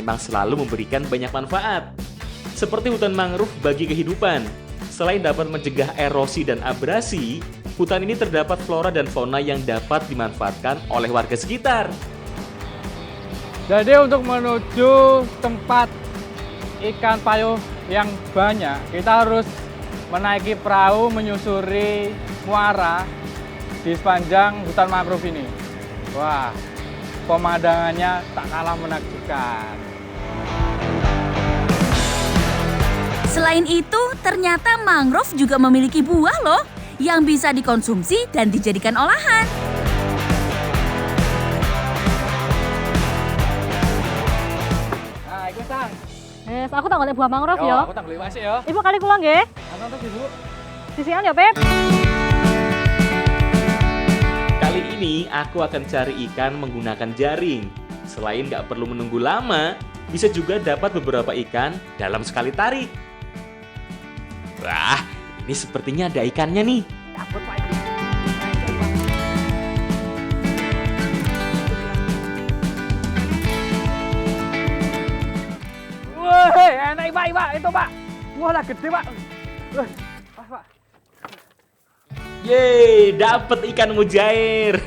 memang selalu memberikan banyak manfaat. Seperti hutan mangrove bagi kehidupan, selain dapat mencegah erosi dan abrasi, hutan ini terdapat flora dan fauna yang dapat dimanfaatkan oleh warga sekitar. Jadi untuk menuju tempat ikan payung yang banyak, kita harus menaiki perahu menyusuri muara di sepanjang hutan mangrove ini. Wah, pemandangannya tak kalah menakjubkan. Selain itu, ternyata mangrove juga memiliki buah loh yang bisa dikonsumsi dan dijadikan olahan. Nah, ikut Sang. Yes, aku tak golek buah mangrove Yo, yo. aku tak beli wasik yo. Ibu kali kula nggih. Nonton Ibu. Sisian ya, Beb. Kali ini aku akan cari ikan menggunakan jaring. Selain nggak perlu menunggu lama, bisa juga dapat beberapa ikan dalam sekali tarik. Wah, ini sepertinya ada ikannya nih. Ampun, Pak Ibu. Wah, enak Pak, itu Pak. Wah, lah gede Pak. Wah, Pak. Yeay, dapet ikan mujair.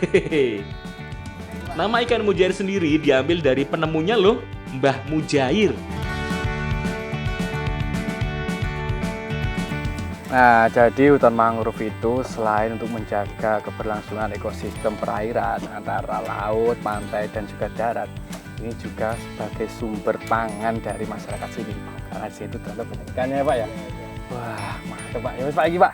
Nama ikan mujair sendiri diambil dari penemunya loh, Mbah Mujair. Nah, jadi hutan mangrove itu selain untuk menjaga keberlangsungan ekosistem perairan antara laut, pantai, dan juga darat, ini juga sebagai sumber pangan dari masyarakat sini. Karena di situ ternyata banyak ikannya ya Pak ya. Wah, mantap Pak. Ya wis Pak lagi Pak.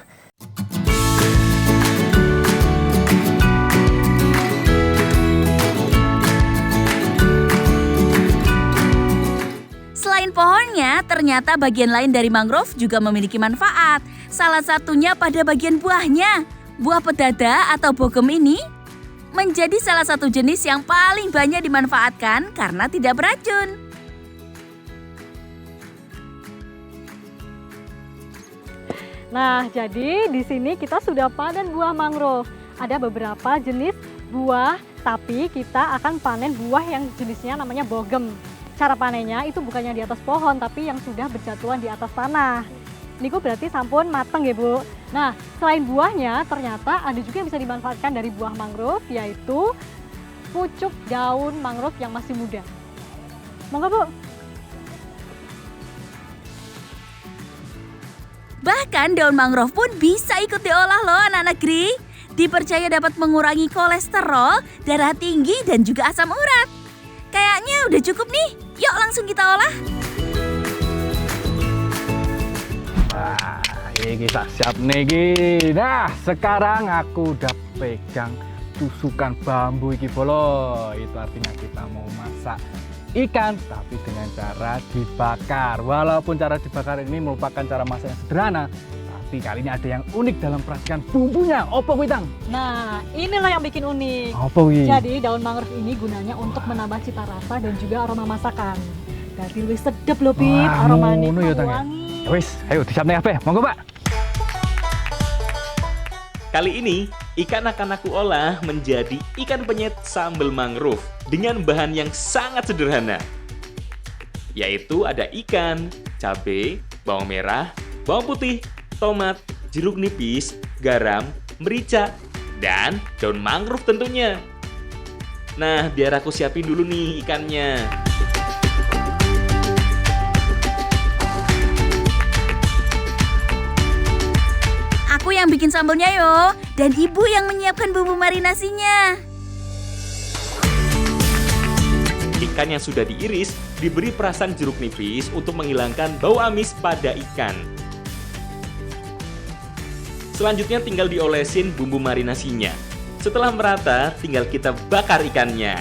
Selain pohonnya, ternyata bagian lain dari mangrove juga memiliki manfaat. Salah satunya pada bagian buahnya. Buah pedada atau bogem ini menjadi salah satu jenis yang paling banyak dimanfaatkan karena tidak beracun. Nah, jadi di sini kita sudah panen buah mangrove. Ada beberapa jenis buah, tapi kita akan panen buah yang jenisnya namanya bogem. Cara panennya itu bukannya di atas pohon, tapi yang sudah berjatuhan di atas tanah. Niku berarti sampun mateng ya Bu. Nah, selain buahnya, ternyata ada juga yang bisa dimanfaatkan dari buah mangrove, yaitu pucuk daun mangrove yang masih muda. Monggo Bu. Bahkan daun mangrove pun bisa ikut diolah loh anak-anak negeri. Dipercaya dapat mengurangi kolesterol, darah tinggi, dan juga asam urat. Kayaknya udah cukup nih, yuk langsung kita olah. Wah, ini siap nih. Nah, sekarang aku udah pegang tusukan bambu iki bolo. Itu artinya kita mau masak ikan tapi dengan cara dibakar. Walaupun cara dibakar ini merupakan cara masak yang sederhana, tapi kali ini ada yang unik dalam peracikan bumbunya. Opo kuwi Tang? Nah, inilah yang bikin unik. Opo kuwi? Jadi daun mangrove ini gunanya untuk menambah cita rasa dan juga aroma masakan. Jadi lebih sedap loh Bib, Wah, aromanya ngono ya, Tang, ya? wangi. Wis, ayo disiapne kabeh. Monggo Pak. Kali ini, ikan akan aku olah menjadi ikan penyet sambal mangrove dengan bahan yang sangat sederhana. Yaitu ada ikan, cabai, bawang merah, bawang putih, tomat, jeruk nipis, garam, merica, dan daun mangrove tentunya. Nah, biar aku siapin dulu nih ikannya. Aku yang bikin sambalnya yo, dan ibu yang menyiapkan bumbu marinasinya. Ikan yang sudah diiris diberi perasan jeruk nipis untuk menghilangkan bau amis pada ikan. Selanjutnya tinggal diolesin bumbu marinasinya. Setelah merata, tinggal kita bakar ikannya.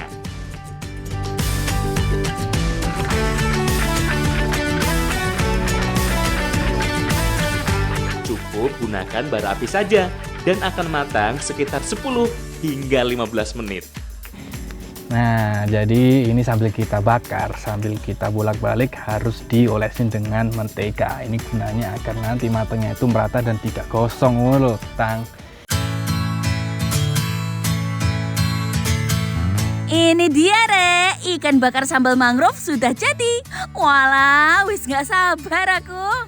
Cukup gunakan bara api saja dan akan matang sekitar 10 hingga 15 menit. Nah, jadi ini sambil kita bakar, sambil kita bolak-balik harus diolesin dengan mentega. Ini gunanya agar nanti matangnya itu merata dan tidak gosong loh, Tang. Ini dia Re, ikan bakar sambal mangrove sudah jadi. Walah, wis gak sabar aku.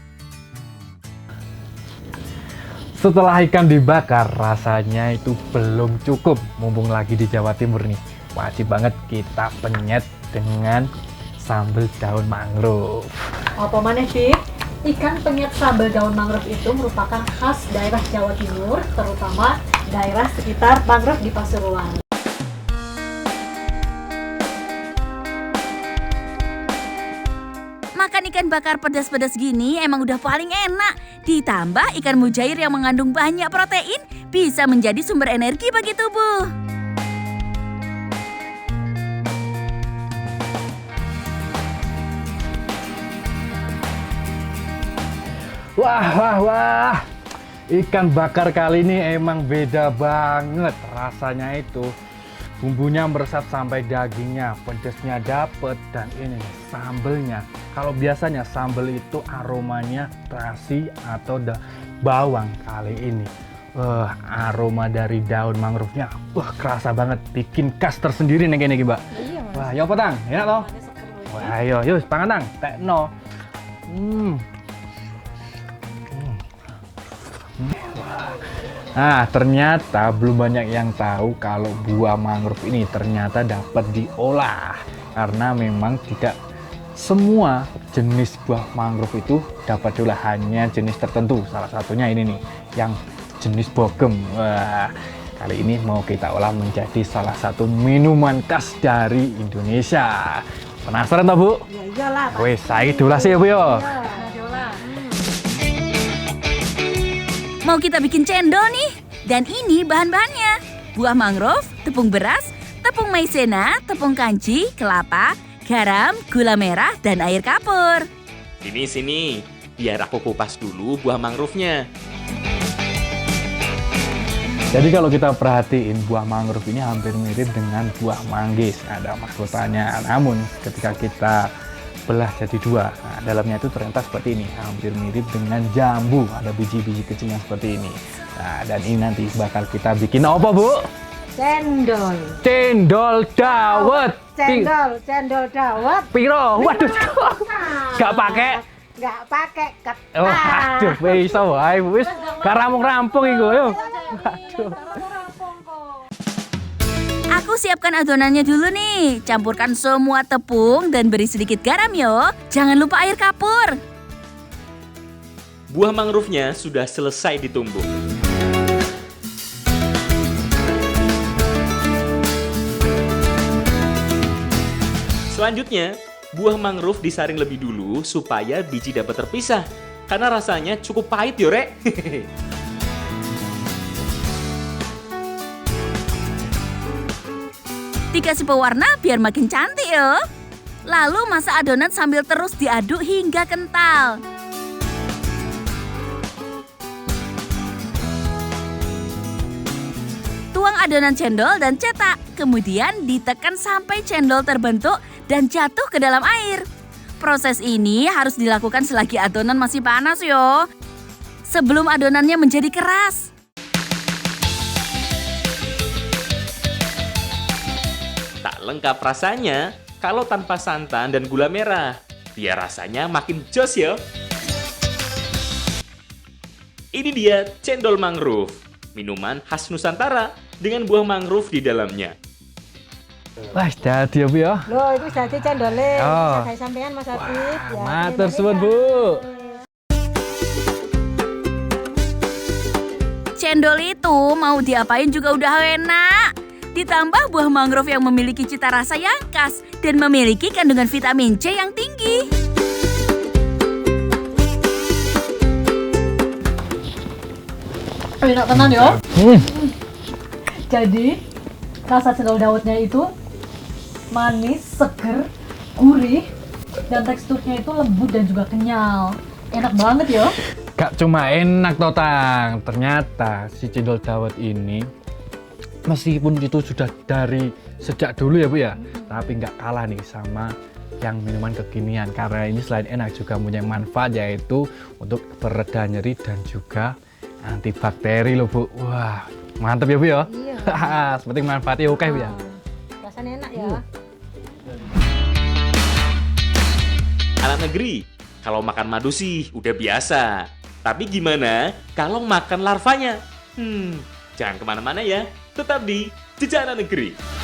Setelah ikan dibakar, rasanya itu belum cukup. Mumpung lagi di Jawa Timur nih, wajib banget kita penyet dengan sambal daun mangrove. Apa maneh sih? Ikan penyet sambal daun mangrove itu merupakan khas daerah Jawa Timur, terutama daerah sekitar mangrove di Pasuruan. Makan ikan bakar pedas-pedas gini emang udah paling enak. Ditambah ikan mujair yang mengandung banyak protein bisa menjadi sumber energi bagi tubuh. Wah. Ikan bakar kali ini emang beda banget rasanya itu. Bumbunya meresap sampai dagingnya, pedasnya dapet, dan ini nih, sambelnya. Kalau biasanya sambel itu aromanya terasi atau bawang, kali ini aroma dari daun mangrove-nya kerasa banget, bikin khas tersendiri nih gini, Mbak. Iya, Mas. Wah, yo petang, enak toh? Wah, ayo, yuk, pangan tang, tekno. Nah, ternyata belum banyak yang tahu kalau buah mangrove ini ternyata dapat diolah. Karena memang tidak semua jenis buah mangrove itu dapat diolah, hanya jenis tertentu. Salah satunya ini nih, yang jenis bogem. Wah, kali ini mau kita olah menjadi salah satu minuman khas dari Indonesia. Penasaran toh, Bu? Ya iyalah. Wes, saya dolas ya, Bu yo. Mau kita bikin cendol nih. Dan ini bahan-bahannya. Buah mangrove, tepung beras, tepung maizena, tepung kanji, kelapa, garam, gula merah, dan air kapur. Sini, biar aku kupas dulu buah mangrove-nya. Jadi kalau kita perhatiin, buah mangrove ini hampir mirip dengan buah manggis. Ada mahkotanya, namun ketika kita belah jadi dua, nah, dalamnya itu ternyata seperti ini, hampir mirip dengan jambu. Ada biji-biji kecilnya seperti ini. Nah, dan ini nanti bakal kita bikin apa, Bu? Cendol. Cendol dawet. Cendol dawet. Piro? Waduh, gak pakai. Nggak pakai ketan. Oh, aduh, bisa wae, wis gak rampung-rampung iku yo. Waduh. Aku siapkan adonannya dulu nih. Campurkan semua tepung dan beri sedikit garam yo. Jangan lupa air kapur. Buah mangrove-nya sudah selesai ditumbuk. Selanjutnya, buah mangrove disaring lebih dulu supaya biji dapat terpisah. Karena rasanya cukup pahit yo, Rek. Dikasih pewarna biar makin cantik yo. Lalu masak adonan sambil terus diaduk hingga kental. Tuang adonan cendol dan cetak. Kemudian ditekan sampai cendol terbentuk dan jatuh ke dalam air. Proses ini harus dilakukan selagi adonan masih panas yo. Sebelum adonannya menjadi keras. Tak lengkap rasanya kalau tanpa santan dan gula merah. Biar rasanya makin jos ya. Ini dia cendol mangrove, minuman khas Nusantara dengan buah mangrove di dalamnya. Wah, jadi ya, Bu ya. Loh, itu jadi cendolnya. Oh. Saya sampean Mas Afif. Ya, Matur terima suwun, kasih. Bu. Cendol itu mau diapain juga udah enak. Ditambah buah mangrove yang memiliki cita rasa yang khas dan memiliki kandungan vitamin C yang tinggi. Enak tenan yo. Jadi rasa cendol dawetnya itu manis, seger, gurih, dan teksturnya itu lembut dan juga kenyal. Enak banget yo. Gak cuma enak toh, Tang. Ternyata si cendol dawet ini meskipun itu sudah dari sejak dulu ya, Bu ya, tapi nggak kalah nih sama yang minuman kekinian. Karena ini selain enak juga punya manfaat, yaitu untuk pereda nyeri dan juga antibakteri loh, Bu. Wah, mantep ya, Bu ya. Iya. Seperti manfaatnya oke, Bu ya. Rasanya enak Anak negeri, kalau makan madu sih udah biasa. Tapi gimana kalau makan larvanya? Jangan kemana-mana ya, tetap di Jejak Anak Negeri.